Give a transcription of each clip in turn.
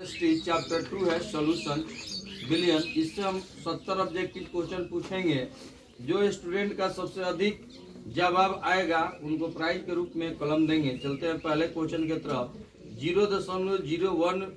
Chapter 2 है solution billion. इससे हम 70 ऑब्जेक्टिव क्वेश्चन पूछेंगे। जो स्टूडेंट का सबसे अधिक जवाब आएगा उनको प्राइज के रूप में कलम देंगे। चलते हैं पहले क्वेश्चन की तरफ। 0.01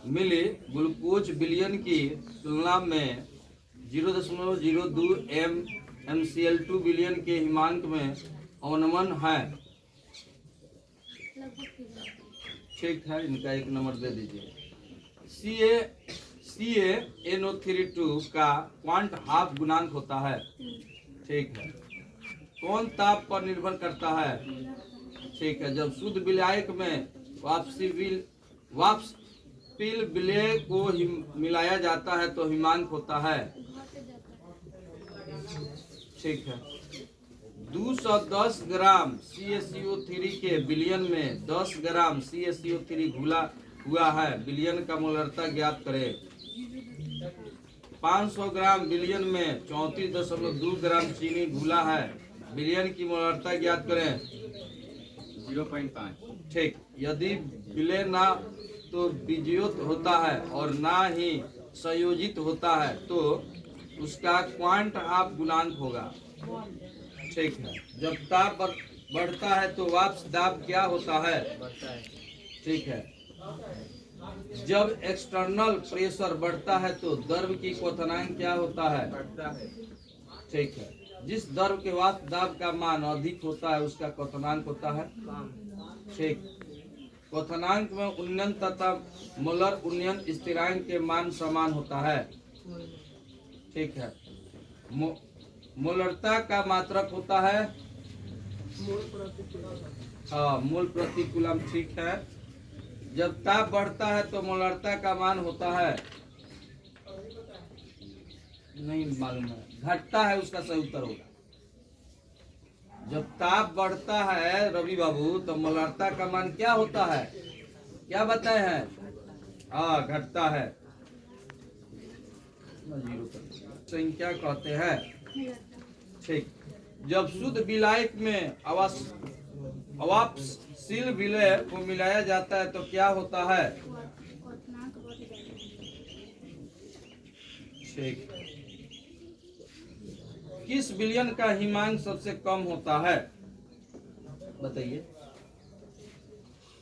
मिली ग्लूकोज बिलियन की तुलना में 0.02 MCl2 बिलियन के हिमांक में अवनमन है। ठीक है, इनका एक नंबर दे दीजिए। CaNO32 का क्वांट हाफ गुणांक होता है। ठीक है। कौन ताप पर निर्भर करता है? ठीक है। जब शुद्ध विलायक में वाष्पिल विलय को मिलाया जाता है तो हिमांक होता है। ठीक है। 210 ग्राम CaCO3 के बिलियन में 10 ग्राम CaCO3 घुला हुआ है। बिलियन का मोलरता ज्ञात करें। 500 ग्राम बिलियन में 34.2 ग्राम चीनी घुला है। बिलियन की मोलरता ज्ञात करें। 0.5। ठीक। यदि विलय ना तो विजयुत होता है और ना ही संयोजित होता है तो उसका क्वांट हाफ गुणांक होगा। ठीक है। जब ताप बढ़ता है तो वाष्प दाब क्या होता है? ठीक है। जब एक्सटर्नल प्रेशर बढ़ता है तो द्रव की क्वथनांक क्या होता है? बढ़ता है। ठीक है। जिस द्रव के वाष्प दाब का मान अधिक होता है उसका क्वथनांक होता है कम। ठीक। क्वथनांक में उन्नयन तथा मोलर उन्नयन स्थिरांक के मान समान होता है। ठीक है। मोलरता का मात्रक होता है मोल प्रति कूलम। ठीक है। जब ताप बढ़ता है तो मोलरता का मान होता है, नहीं मालूम है, घटता है, उसका सही उत्तर होगा। जब ताप बढ़ता है रवि बाबू तो मोलरता का मान क्या होता है? क्या बताए हैं? घटता है। संख्या कहते हैं। ठीक। जब शुद्ध विलायक में अवाष्पशील विलय को मिलाया जाता है तो क्या होता है? ठीक। किस विलयन का हिमांक सबसे कम होता है? बताइए।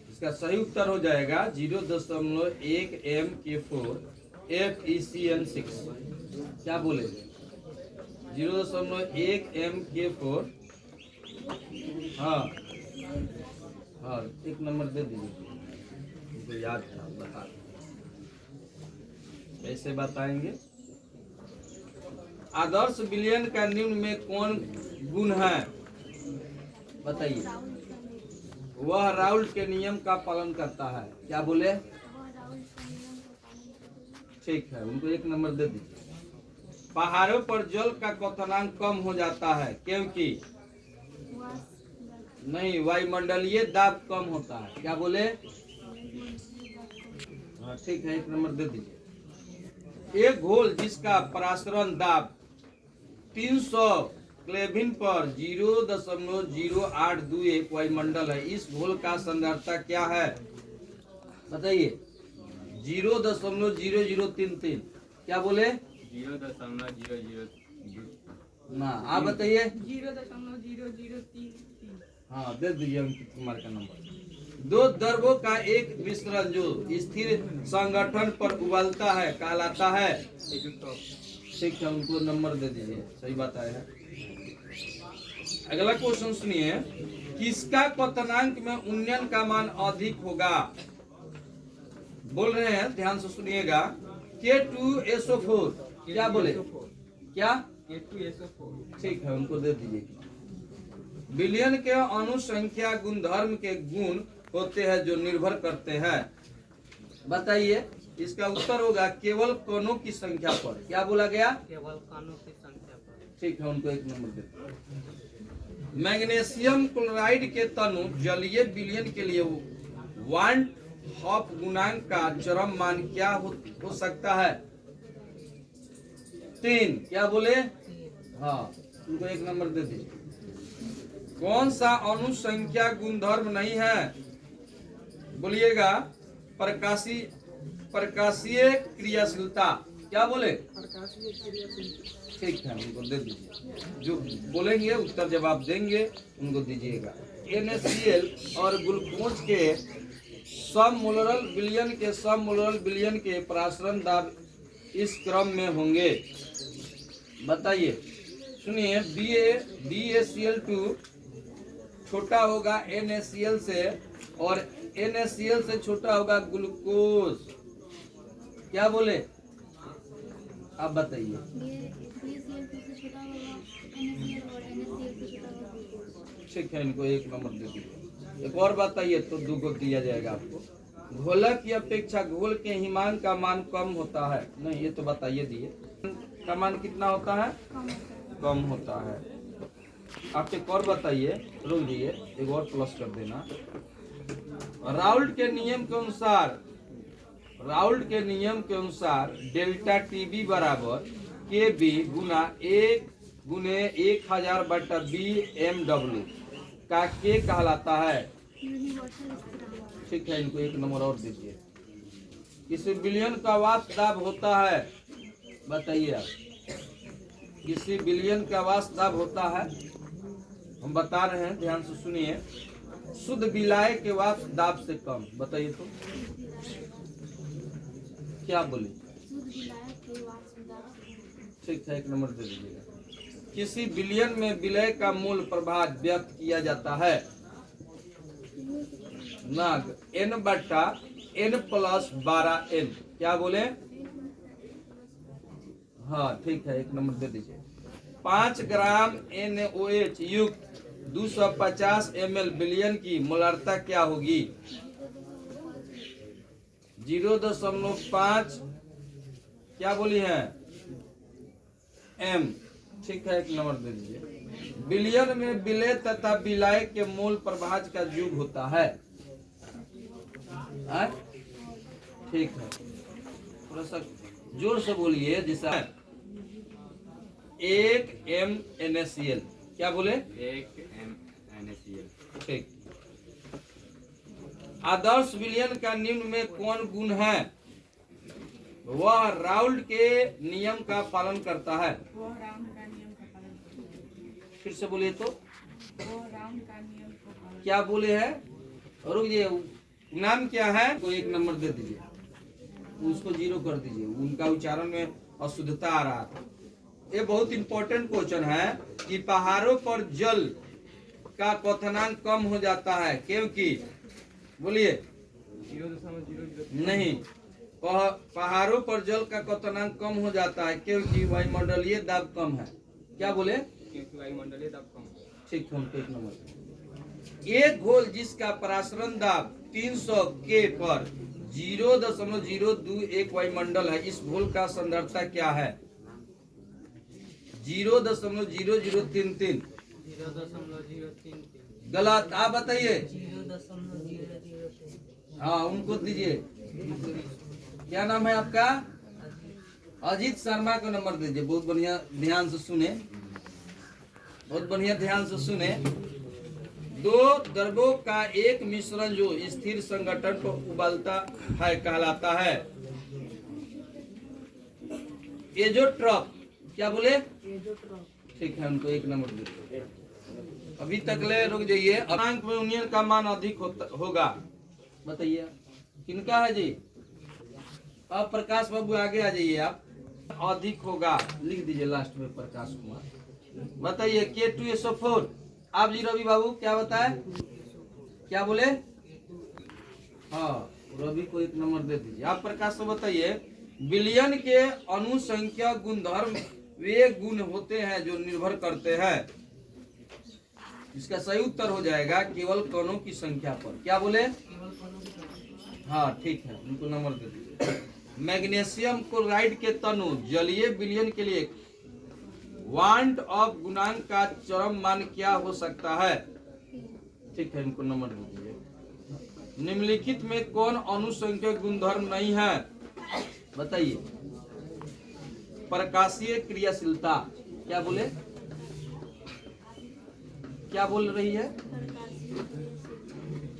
इसका सही उत्तर हो जाएगा 0.1 MK4 FeCN6। क्या बोले? 0.1 MK4। हाँ, एक नंबर दे दीजिए, मुझे याद था, बता कैसे बताएंगे। आदर्श विलयन का निम्न में कौन गुण है? बताइए। वह राउल्ट के नियम का पालन करता है। क्या बोले? ठीक है, उनको एक नंबर दे दीजिए। पहाड़ों पर जल का क्वथनांक कम हो जाता है क्योंकि नहीं, वायुमंडलीय दाब कम होता है। क्या बोले? हाँ ठीक है, एक नंबर दे दीजिए। एक घोल जिसका परासरण दाब 300 केल्विन पर 0.0821 वायुमंडल है, इस घोल का सांद्रता क्या है? बताइए। 0.0033। क्या बोले? 0.00 ना, आप बताइए। 0.0033। हाँ, दे दीजिए अंकित कुमार का नंबर। दो द्रवों का एक मिश्रण जो स्थिर संगठन पर उबलता है कहलाता है। ठीक है, उनको नंबर दे दीजिए। सही बात है। अगला क्वेश्चन सुनिए। किसका क्वथनांक में उन्नयन का मान अधिक होगा? बोल रहे हैं, ध्यान से सुनिएगा। K2SO4। क्या बोले? क्या? K2SO4। ठीक है, उनको दे दीजिए। विलयन के अणु संख्या गुणधर्म के गुण होते हैं जो निर्भर करते हैं। बताइए। इसका उत्तर होगा केवल कणों की संख्या पर। क्या बोला गया? केवल कणों की संख्या पर। ठीक है, उनको एक नंबर देते। मैग्नीशियम क्लोराइड के तनु जलीय विलयन के लिए वांट हॉफ गुणांक का चरम मान क्या हो सकता है? 3। क्या बोले? हाँ, उनको एक नंबर दे दीजिए। कौन सा अणु संख्या गुणधर्म नहीं है? बोलिएगा। प्रकाशी प्रकाशीय क्रियाशीलता, क्या बोले? प्रकाशीय क्रियाशील ठीक है, उनको दे दीजिए। जो बोलेंगे उत्तर जवाब देंगे उनको दीजिएगा। NaCl और ग्लूकोज के सममोलरल विलयन के परासरण दाब इस क्रम में होंगे, बताइए। सुनिए, BaCl2 छोटा होगा NaCl से और NaCl से छोटा होगा ग्लूकोज, क्या बोले? आप बताइए। ठीक है, इनको 1 नंबर दे दीजिए। एक और बताइए तो 2 को दिया जाएगा आपको। घोलक की अपेक्षा घोल के हिमांक का मान कम होता है, नहीं ये तो बताइए दिए, का मान कितना होता है? कम होता है। आप एक और बताइए, रुक जाइए, एक और प्लस कर देना। राउल्ट के नियम के अनुसार डेल्टा टीबी बराबर KB गुना 1 गुने 1000 बटा BMW का के कहलाता है। ठीक है, इनको 1 नंबर और दीजिए। किसी विलयन का वाष्प दाब होता है, बताइए आप। किसी विलयन का वाष्प दाब होता है, हम बता रहे हैं, ध्यान से सुनिए। शुद्ध विलायक के वाष्प दाब से कम, बताइए तो क्या बोले? ठीक है, 1 नंबर दे दीजिएगा। किसी विलयन में विलय का मूल प्रभाव व्यक्त किया जाता है नाग N बटा N प्लस 12N, क्या बोले? हाँ ठीक है, 1 नंबर दे दीजिए। 5 ग्राम NaOH युक्त 250 ml विलयन की मोलारता क्या होगी? 0.5 क्या बोली है? M। ठीक है, 1 नंबर दे दीजिए। विलयन में विलय तथा विलायक के मूल प्रभाज का युग होता है। ठीक है, थोड़ा सा जोर से बोलिए, जैसा 1 M NaCl, क्या बोले? 1 NaCl। ठीक। आदर्श विलयन का निम्न में कौन गुण है? वह राउल्ट के नियम का पालन करता है। वो राउंड का नियम का पालन करता है। फिर से बोलिए तो। वो राउंड का नियम का पालन। क्या बोले हैं? रुक ये नाम क्या है? को 1 नंबर दे दीजिए, उसको 0 कर दीजिए, उनका उच्चारण में अशुद्धता आ रहा था। ये बहुत इंपॉर्टेंट क्वेश्चन है कि पहाड़ों पर जल का क्वथनांक कम हो जाता है, क्योंकि बोलिए 0.003 नहीं, पहाड़ों पर जल का क्वथनांक कम हो जाता है क्योंकि वायुमंडलीय दाब कम है, क्या बोले? क्योंकि वायुमंडलीय दाब कम है। ठीक है, उनको 1 नंबर। एक घोल जिसका परासरण दाब 300 K पर 0.021 वायुमंडल है, इस घोल का सांद्रता क्या है? 0.0033। 0.033। गलत, आप बताइए। 0.003। हाँ उनको दीजिए। क्या नाम है आपका? अजीत शर्मा को नंबर दीजिए। बहुत बढ़िया, ध्यान से सुने, बहुत बढ़िया ध्यान से सुने। 2 द्रवों का एक मिश्रण जो स्थिर संगठन को उबालता है कहलाता है एजोट्रॉप, क्या बोले? ठीक है, उनको 1 नंबर दीजिए। अभी तक ले रुक जाइए। अंक में यूनियन का मान अधिक होगा, बताइए किनका है जी? अब प्रकाश बाबू आगे आ जाइए आप। अधिक होगा लिख दीजिए लास्ट में, प्रकाश कुमार बताइए। K2SO4। आप जी रवि बाबू क्या बताए? क्या बोले? हाँ, रवि को 1 नंबर दे दीजिए। आप प्रकाश से बताइए। विलयन के अनुसंख्या गुणधर्म वे गुण होते हैं जो निर्भर करते हैं, इसका सही उत्तर हो जाएगा केवल कणों की संख्या पर, क्या बोले? हाँ ठीक है, उनको नंबर दे दीजिए। मैग्नीशियम क्लोराइड के तनु जलीय विलयन के लिए वांट ऑफ गुणांक का चरम मान क्या हो सकता है? ठीक है, इनको नंबर दे दीजिए। निम्नलिखित में कौन अनुसंख्या गुणधर्म नहीं है, बताइए? प्रकाशीय क्रियाशीलता, क्या बोले? क्या बोल रही है?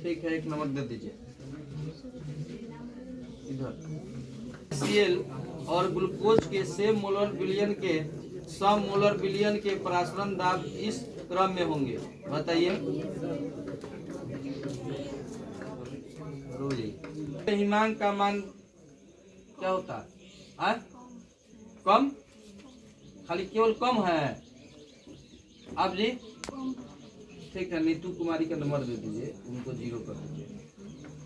ठीक है, 1 नंबर दे दीजिए। इधर Cl और ग्लूकोज के सेम मोलर विलयन के सम मोलर विलयन के परासरण दाब इस क्रम में होंगे। बताइए। हिमांक का मान क्या होता है? कम, खाली केवल कम है। आप जी ठीक है, नीतू कुमारी का नंबर दे दीजिए, उनको 0 कर दीजिए।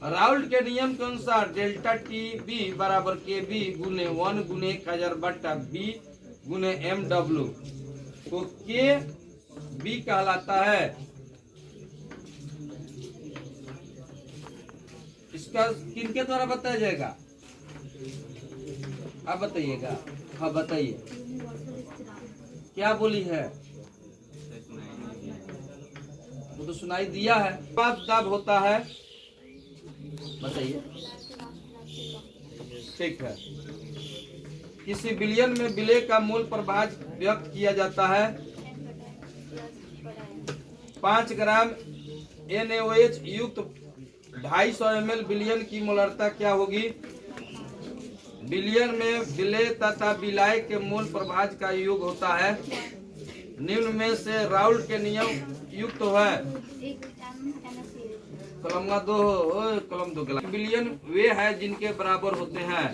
राउल्ट के नियम के अनुसार डेल्टा टी बी बराबर के बी गुने 1 गुने 1000 बट्टा बी गुने एम डब्ल्यू को के बी कहलाता है। इसका किनके द्वारा बताया जाएगा? आप बताइएगा। हाँ बताइए, क्या बोली है? वो तो सुनाई दिया है। पांच दाब होता है, बताइए। ठीक है। किसी विलयन में विलय का मूल प्रभाज व्यक्त किया जाता है। 5 ग्राम NaOH युक्त 250 ml विलयन की मोलरता क्या होगी? विलयन में विलय तथा विलाय के मूल प्रभाज का योग होता है। निम्न में से राउल्ट के नियम युक्त है। कलम 2 विलयन वे हैं जिनके बराबर होते हैं।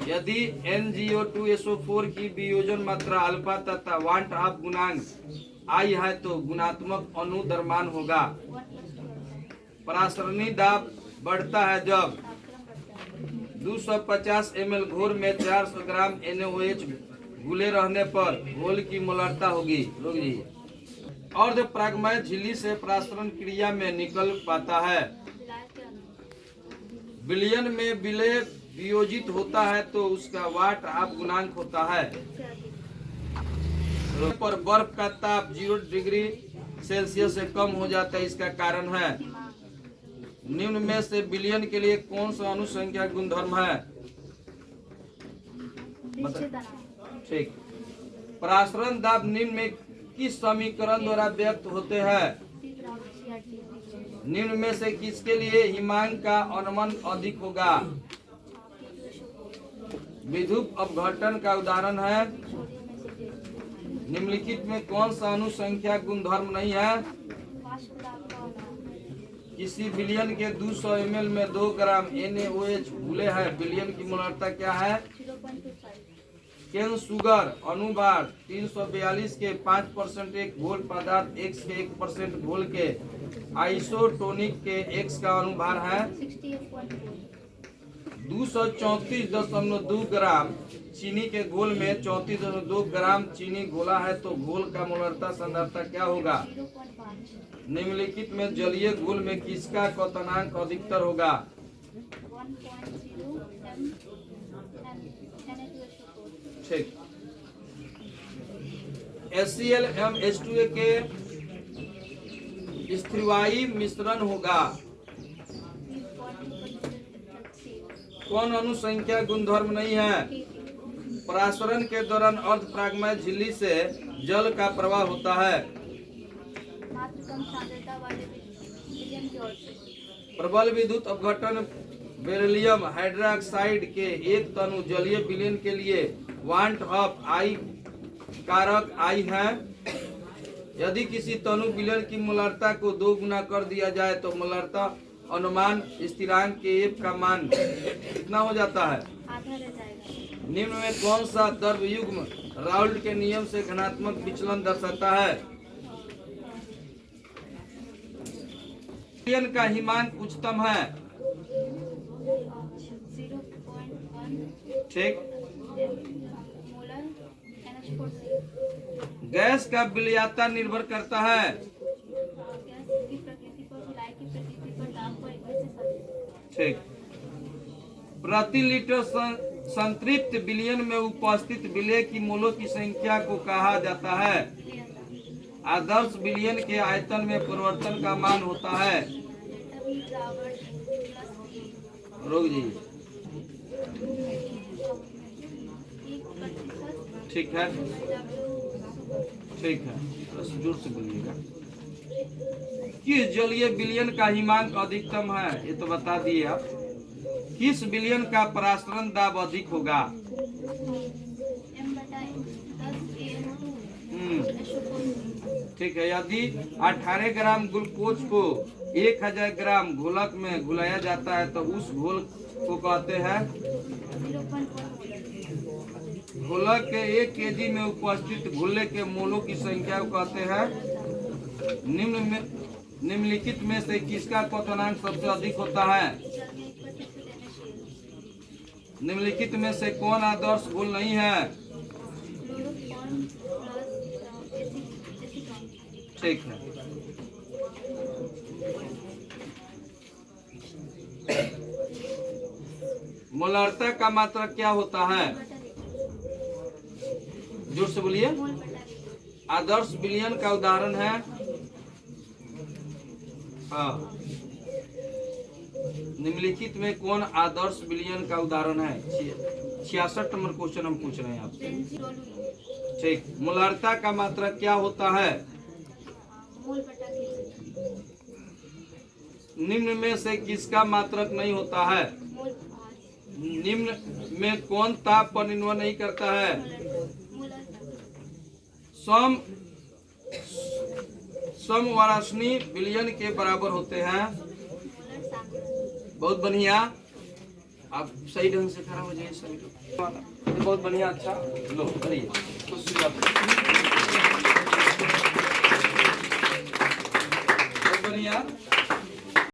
यदि NgO2SO4 की वियोजन मात्रा अल्फा तथा वांट ऑफ गुणांक I है तो गुणात्मक अणु द्रव्यमान होगा। परासरणी दाब बढ़ता है जब 250 ml घोर में 400 ग्राम NaOH घुले रहने पर घोल की मोलरता होगी। रोक जाइए। और प्रागमय झिल्ली से परासरण क्रिया में निकल पाता है। विलयन में विलय वियोजित होता है तो उसका वाट ऑफ गुणांक होता है। पर बर्फ का ताप 0 डिग्री सेल्सियस से कम हो जाता है। इसका कारण है। निम्न में से विलयन के लिए कौन सा अनुसंख्या गुणधर्म है? ठीक। परासरण दाब निम्न में किस समीकरण द्वारा व्यक्त होते हैं? निम्न में से किसके लिए हिमांक का अनुमान अधिक होगा? विद्युत अपघटन का उदाहरण है। निम्नलिखित में कौन सा अनुसंख्या गुणधर्म नहीं है? किसी विलयन के 200 ml में 2 ग्राम NaOH घुले हैं। विलयन की मोलरता क्या है? केन शुगर अनुभार 342 के 5% एक घोल पदार्थ X के 1% घोल के आइसोटोनिक के X का अनुभार है 234.2 ग्राम। चीनी के घोल में 34.2 ग्राम चीनी घोला है तो घोल का मोलरता सांद्रता क्या होगा? निम्नलिखित में जलीय घोल में किसका क्वथनांक अधिकतर होगा? ठीक। HCl एवं H2A के स्थिरवायी मिश्रण होगा। कौन अनुसंख्या गुणधर्म नहीं है? परासरण के दौरान अर्धप्रागमय झिल्ली से जल का प्रवाह होता है। प्रबल विद्युत अपघटन बेरिलियम हाइड्रोक्साइड के एक तनु जलीय विलयन के लिए वांट ऑफ आई कारक I है। यदि किसी तनु विलयन की मोलरता को 2 गुना कर दिया जाए तो मोलरता अनुमान स्थिरांक के F का मान कितना हो जाता है? निम्न में कौन सा द्रव्य युग्म राउल्ट के नियम से घनात्मक विचलन दर्शाता है? विलयन का हिमांक उच्चतम है। ठीक। गैस का विलयता निर्भर करता है। ठीक। प्रति लीटर संतृप्त विलयन में उपस्थित विलय की मोलों की संख्या को कहा जाता है। आदर्श विलयन के आयतन में परिवर्तन का मान होता है। रोक जी। ठीक है, ठीक है, बस जोर से बोलिएगा। किस जलीय विलयन का हिमांक अधिकतम है? ये तो बता दिए आप। किस विलयन का परासरण दाब अधिक होगा? ठीक है। यदि 18 ग्राम ग्लूकोज को 1000 ग्राम घोलक में घुलाया जाता है तो उस घोल को कहते हैं? घोलक के 1 केजी में उपस्थित घुलने के मोलों की संख्या को कहते हैं? निम्नलिखित में से किसका क्वथनांक सबसे अधिक होता है? निम्नलिखित में से कौन आदर्श घोल नहीं है? ठीक है। मोलारता का मात्रक क्या होता है? जोर से बोलिए। आदर्श विलयन का उदाहरण है? हाँ। निम्नलिखित में कौन आदर्श विलयन का उदाहरण है? 66 नंबर क्वेश्चन हम पूछ रहे हैं आपसे। ठीक। मोलारता का मात्रक क्या होता है? निम्न में से किसका मात्रक नहीं होता है? निम्न में कौन ताप पर निर्भर नहीं करता है? समवाराशनी विलयन के बराबर होते हैं। बहुत बढ़िया। आप सही ढंग से खड़ा हो जाइए सभी लोग। बहुत बढ़िया। अच्छा लो करिए। बहुत बढ़िया।